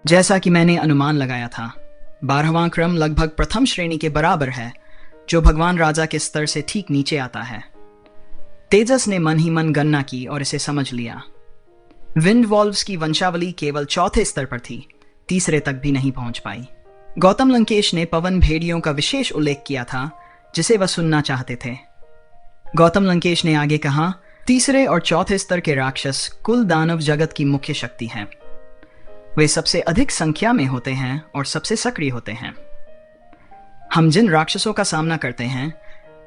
जैसा कि मैंने अनुमान लगाया था, 12वां क्रम लगभग प्रथम श्रेणी के बराबर है, जो भगवान राजा के स्तर से ठीक नीचे आता है। तेजस ने मन ही मन गणना की और इसे समझ लिया। विंड वॉल्व्स की वंशावली केवल चौथे स्तर पर थी, तीसरे तक भी नहीं पहुंच पाई। गौतम लंकेश ने पवन भेड़ियों का विशेष उल्लेख किया था, जिसे वह सुनना चाहते थे। गौतम लंकेश ने आगे कहा, तीसरे और चौथे स्तर के राक्षस कुल दानव जगत की मुख्य शक्ति हैं। वे सबसे अधिक संख्या में होते हैं और सबसे सक्रिय होते हैं। हम जिन राक्षसों का सामना करते हैं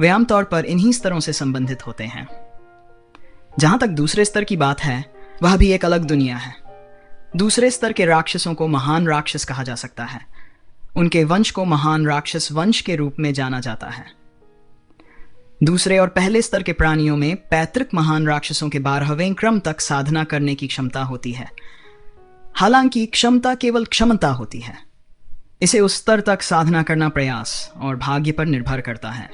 वे आमतौर पर इन्हीं स्तरों से संबंधित होते हैं। जहां तक दूसरे स्तर की बात है, वह भी एक अलग दुनिया है। दूसरे स्तर के राक्षसों को महान राक्षस कहा जा सकता है। उनके वंश को महान राक्षस वंश के रूप में जाना जाता है। दूसरे और पहले स्तर के प्राणियों में पैतृक महान राक्षसों के 12वें क्रम तक साधना करने की क्षमता होती है। हालांकि क्षमता केवल क्षमता होती है, इसे उस स्तर तक साधना करना प्रयास और भाग्य पर निर्भर करता है,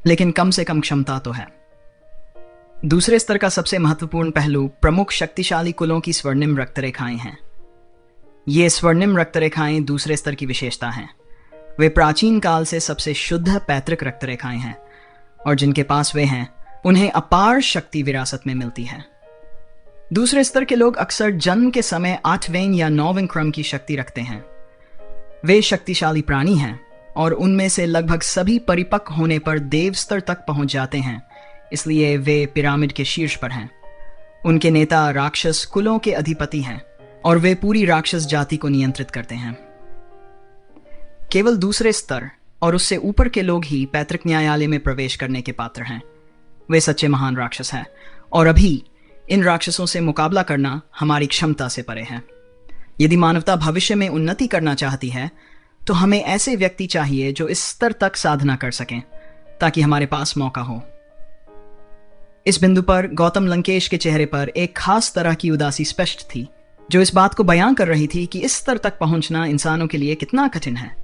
लेकिन कम से कम क्षमता तो है। दूसरे स्तर का सबसे महत्वपूर्ण पहलू प्रमुख शक्तिशाली कुलों की स्वर्णिम रक्तरेखाएं हैं। ये स्वर्णिम रक्तरेखाएं दूसरे स्तर की विशेषता हैं। वे प्राचीन काल से सबसे शुद्ध पैतृक रक्तरेखाएं हैं और जिनके पास वे हैं उन्हें अपार शक्ति विरासत में मिलती है। दूसरे स्तर के लोग अक्सर जन्म के समय 8वें या 9वें क्रम की शक्ति रखते हैं। वे शक्तिशाली प्राणी हैं और उनमें से लगभग सभी परिपक्व होने पर देव स्तर तक पहुंच जाते हैं, इसलिए वे पिरामिड के शीर्ष पर हैं। उनके नेता राक्षस कुलों के अधिपति हैं और वे पूरी राक्षस जाति को नियंत्रित करते हैं। केवल दूसरे स्तर और उससे ऊपर के लोग ही पैतृक न्यायालय में प्रवेश करने के पात्र हैं। वे सच्चे महान राक्षस हैं और अभी इन राक्षसों से मुकाबला करना हमारी क्षमता से परे है। यदि मानवता भविष्य में उन्नति करना चाहती है तो हमें ऐसे व्यक्ति चाहिए जो इस स्तर तक साधना कर सकें, ताकि हमारे पास मौका हो। इस बिंदु पर गौतम लंकेश के चेहरे पर एक खास तरह की उदासी स्पष्ट थी, जो इस बात को बयां कर रही थी कि इस स्तर तक पहुंचना इंसानों के लिए कितना कठिन है।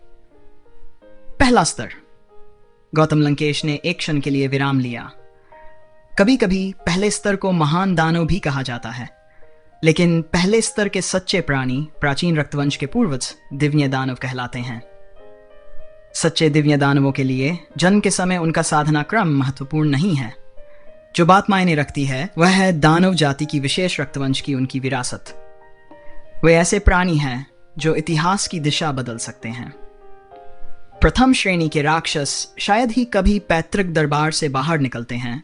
पहला स्तर। गौतम लंकेश ने एक क्षण के लिए विराम लिया। कभी कभी पहले स्तर को महान दानव भी कहा जाता है, लेकिन पहले स्तर के सच्चे प्राणी प्राचीन रक्तवंश के पूर्वज दिव्य दानव कहलाते हैं। सच्चे दिव्य दानवों के लिए जन्म के समय उनका साधना क्रम महत्वपूर्ण नहीं है। जो बात मायने रखती है वह है दानव जाति की विशेष रक्तवंश की उनकी विरासत। वे ऐसे प्राणी हैं जो इतिहास की दिशा बदल सकते हैं। प्रथम श्रेणी के राक्षस शायद ही कभी पैतृक दरबार से बाहर निकलते हैं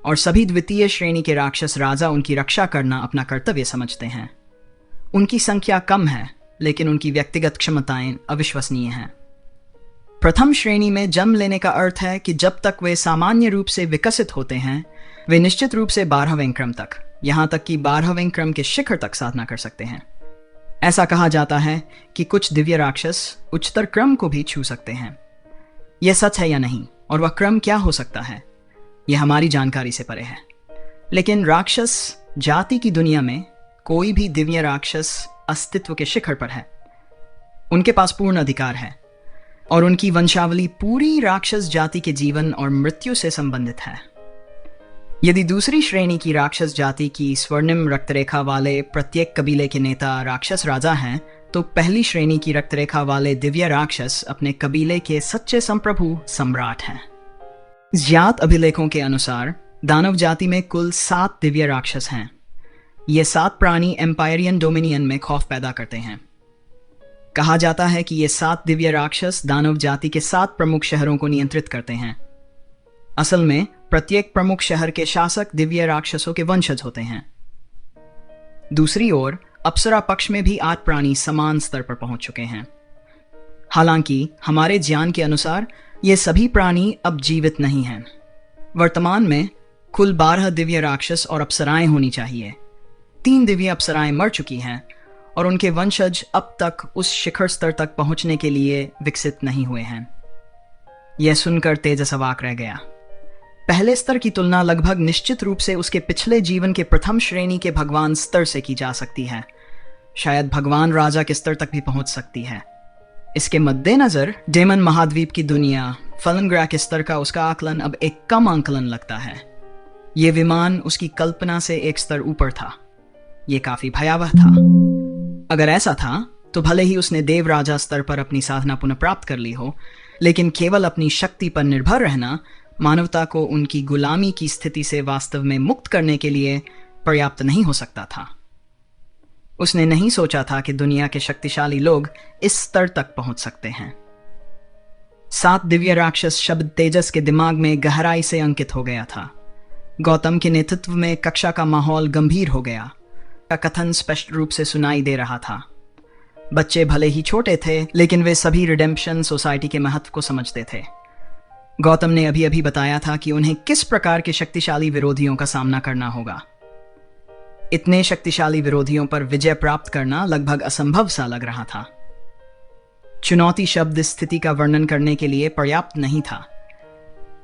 और सभी द्वितीय श्रेणी के राक्षस राजा उनकी रक्षा करना अपना कर्तव्य समझते हैं। उनकी संख्या कम है, लेकिन उनकी व्यक्तिगत क्षमताएं अविश्वसनीय हैं। प्रथम श्रेणी में जन्म लेने का अर्थ है कि जब तक वे सामान्य रूप से विकसित होते हैं, वे निश्चित रूप से 12वें क्रम तक, यहां तक कि 12वें क्रम के शिखर तक साधना कर सकते हैं। ऐसा कहा जाता है कि कुछ दिव्य राक्षस उच्चतर क्रम को भी छू सकते हैं। यह सच है या नहीं, और वह क्रम क्या हो सकता है, यह हमारी जानकारी से परे है। लेकिन राक्षस जाति की दुनिया में कोई भी दिव्य राक्षस अस्तित्व के शिखर पर है। उनके पास पूर्ण अधिकार है और उनकी वंशावली पूरी राक्षस जाति के जीवन और मृत्यु से संबंधित है। यदि दूसरी श्रेणी की राक्षस जाति की स्वर्णिम रक्तरेखा वाले प्रत्येक कबीले के नेता राक्षस राजा हैं, तो पहली श्रेणी की रक्तरेखा वाले दिव्य राक्षस अपने कबीले के सच्चे संप्रभु सम्राट हैं। ज्ञात अभिलेखों के अनुसार दानव जाति में कुल 7 दिव्य राक्षस हैं। ये 7 प्राणी एम्पायरियन डोमिनियन में खौफ पैदा करते हैं। कहा जाता है कि ये 7 दिव्य राक्षस दानव जाति के 7 प्रमुख शहरों को नियंत्रित करते हैं। असल में प्रत्येक प्रमुख शहर के शासक दिव्य राक्षसों के वंशज होते हैं। दूसरी ओर अप्सरा पक्ष में भी 8 प्राणी समान स्तर पर पहुंच चुके हैं। हालांकि हमारे ज्ञान के अनुसार ये सभी प्राणी अब जीवित नहीं हैं। वर्तमान में कुल 12 दिव्य राक्षस और अप्सराएं होनी चाहिए। 3 दिव्य अप्सराएं मर चुकी हैं और उनके वंशज अब तक उस शिखर स्तर तक पहुंचने के लिए विकसित नहीं हुए हैं। यह सुनकर तेजस अवाक रह गया। पहले स्तर की तुलना लगभग निश्चित रूप से उसके पिछले जीवन के प्रथम श्रेणी के भगवान स्तर से की जा सकती है। शायद भगवान राजा के स्तर तक भी पहुंच सकती है। इसके मद्देनजर डेमन महाद्वीप की दुनिया फलनग्रह के स्तर का उसका आकलन अब एक कम आंकलन लगता है। यह विमान उसकी कल्पना से एक स्तर ऊपर था। यह काफी भयावह था। अगर ऐसा था तो भले ही उसने देवराजा स्तर पर अपनी साधना पुनः प्राप्त कर ली हो, लेकिन केवल अपनी शक्ति पर निर्भर रहना मानवता को उनकी गुलामी की स्थिति से वास्तव में मुक्त करने के लिए पर्याप्त नहीं हो सकता था। उसने नहीं सोचा था कि दुनिया के शक्तिशाली लोग इस स्तर तक पहुंच सकते हैं। 7 दिव्य राक्षस शब्द तेजस के दिमाग में गहराई से अंकित हो गया था। गौतम के नेतृत्व में कक्षा का माहौल गंभीर हो गया। का कथन स्पष्ट रूप से सुनाई दे रहा था। बच्चे भले ही छोटे थे, लेकिन वे सभी रिडेम्पशन सोसाइटी के महत्व को समझते थे। गौतम ने अभी अभी बताया था कि उन्हें किस प्रकार के शक्तिशाली विरोधियों का सामना करना होगा। इतने शक्तिशाली विरोधियों पर विजय प्राप्त करना लगभग असंभव सा लग रहा था। चुनौती शब्द स्थिति का वर्णन करने के लिए पर्याप्त नहीं था।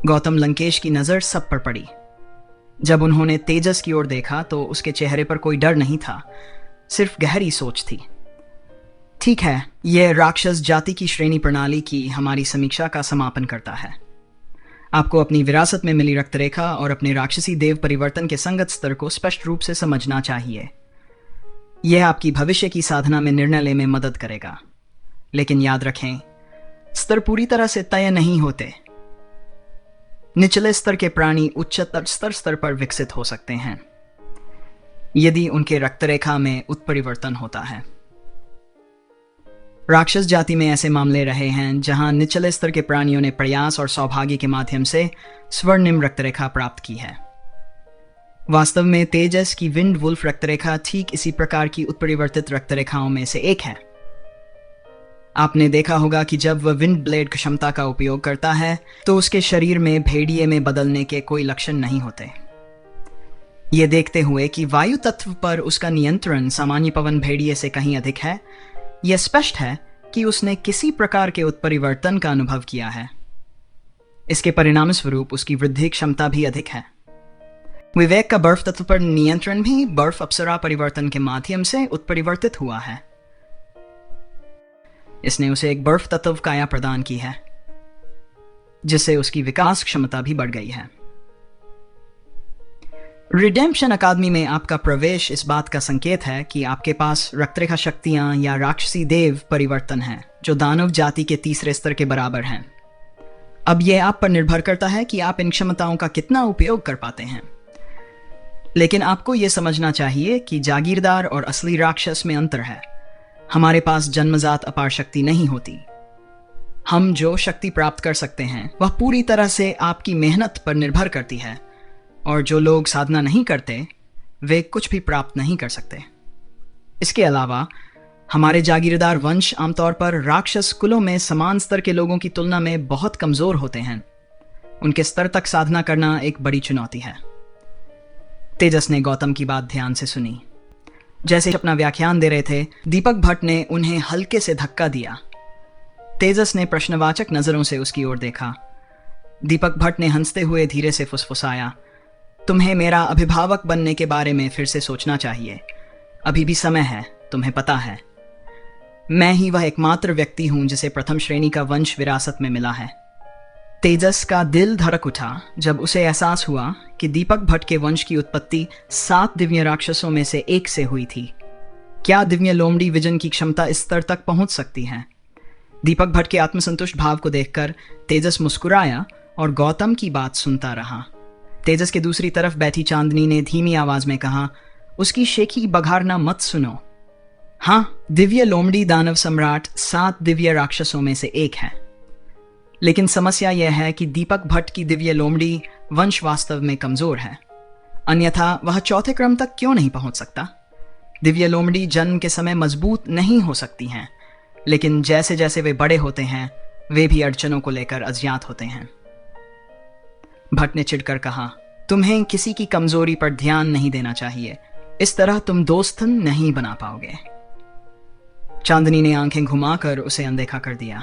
गौतम लंकेश की नजर सब पर पड़ी। जब उन्होंने तेजस की ओर देखा तो उसके चेहरे पर कोई डर नहीं था, सिर्फ गहरी सोच थी। ठीक है, यह राक्षस जाति की श्रेणी प्रणाली की हमारी समीक्षा का समापन करता है। आपको अपनी विरासत में मिली रक्तरेखा और अपने राक्षसी देव परिवर्तन के संगत स्तर को स्पष्ट रूप से समझना चाहिए। यह आपकी भविष्य की साधना में निर्णय लेने में मदद करेगा। लेकिन याद रखें, स्तर पूरी तरह से तय नहीं होते। निचले स्तर के प्राणी उच्चतर स्तर पर विकसित हो सकते हैं यदि उनके रक्तरेखा में उत्परिवर्तन होता है। राक्षस जाति में ऐसे मामले रहे हैं जहां निचले स्तर के प्राणियों ने प्रयास और सौभाग्य के माध्यम से स्वर्णिम रक्तरेखा प्राप्त की है। वास्तव में तेजस की विंड वुल्फ रक्तरेखा ठीक इसी प्रकार की उत्परिवर्तित रक्तरेखाओं में से एक है। आपने देखा होगा कि जब वह विंड ब्लेड क्षमता का उपयोग करता है तो उसके शरीर में भेड़िए में बदलने के कोई लक्षण नहीं होते। ये देखते हुए कि वायु तत्व पर उसका नियंत्रण सामान्य पवन भेड़िए से कहीं अधिक है, यह स्पष्ट है कि उसने किसी प्रकार के उत्परिवर्तन का अनुभव किया है। इसके परिणाम स्वरूप उसकी वृद्धि क्षमता भी अधिक है। विवेक का बर्फ तत्व पर नियंत्रण भी बर्फ अप्सरा परिवर्तन के माध्यम से उत्परिवर्तित हुआ है। इसने उसे एक बर्फ तत्व काया प्रदान की है, जिससे उसकी विकास क्षमता भी बढ़ गई है। रिडेम्पशन अकादमी में आपका प्रवेश इस बात का संकेत है कि आपके पास रक्तरेखा शक्तियां या राक्षसी देव परिवर्तन हैं जो दानव जाति के तीसरे स्तर के बराबर हैं। अब यह आप पर निर्भर करता है कि आप इन क्षमताओं का कितना उपयोग कर पाते हैं। लेकिन आपको यह समझना चाहिए कि जागीरदार और असली राक्षस में अंतर है। हमारे पास जन्मजात अपार शक्ति नहीं होती। हम जो शक्ति प्राप्त कर सकते हैं वह पूरी तरह से आपकी मेहनत पर निर्भर करती है, और जो लोग साधना नहीं करते वे कुछ भी प्राप्त नहीं कर सकते। इसके अलावा हमारे जागीरदार वंश आमतौर पर राक्षस कुलों में समान स्तर के लोगों की तुलना में बहुत कमजोर होते हैं। उनके स्तर तक साधना करना एक बड़ी चुनौती है। तेजस ने गौतम की बात ध्यान से सुनी। जैसे अपना व्याख्यान दे रहे थे, दीपक भट्ट ने उन्हें हल्के से धक्का दिया। तेजस ने प्रश्नवाचक नजरों से उसकी ओर देखा। दीपक भट्ट ने हंसते हुए धीरे से फुसफुसाया, तुम्हें मेरा अभिभावक बनने के बारे में फिर से सोचना चाहिए। अभी भी समय है, तुम्हें पता है। मैं ही वह एकमात्र व्यक्ति हूं जिसे प्रथम श्रेणी का वंश विरासत में मिला है। तेजस का दिल धड़क उठा जब उसे एहसास हुआ कि दीपक भट्ट के वंश की उत्पत्ति 7 दिव्य राक्षसों में से एक से हुई थी। क्या दिव्य लोमड़ी विजन की क्षमता इस स्तर तक पहुंच सकती है? दीपक भट्ट के आत्मसंतुष्ट भाव को देखकर तेजस मुस्कुराया और गौतम की बात सुनता रहा। तेजस के दूसरी तरफ बैठी चांदनी ने धीमी आवाज में कहा, उसकी शेखी बघारना मत सुनो। हाँ, दिव्य लोमड़ी दानव सम्राट 7 दिव्य राक्षसों में से एक है, लेकिन समस्या यह है कि दीपक भट्ट की दिव्य लोमड़ी वंश वास्तव में कमजोर है, अन्यथा वह चौथे क्रम तक क्यों नहीं पहुंच सकता? दिव्य लोमड़ी जन्म के समय मजबूत नहीं हो सकती हैं, लेकिन जैसे जैसे वे बड़े होते हैं वे भी अड़चनों को लेकर अज्ञात होते हैं। भट्ट ने चिढ़कर कहा, तुम्हें किसी की कमजोरी पर ध्यान नहीं देना चाहिए। इस तरह तुम दोस्त नहीं बना पाओगे। चांदनी ने आंखें घुमाकर उसे अनदेखा कर दिया।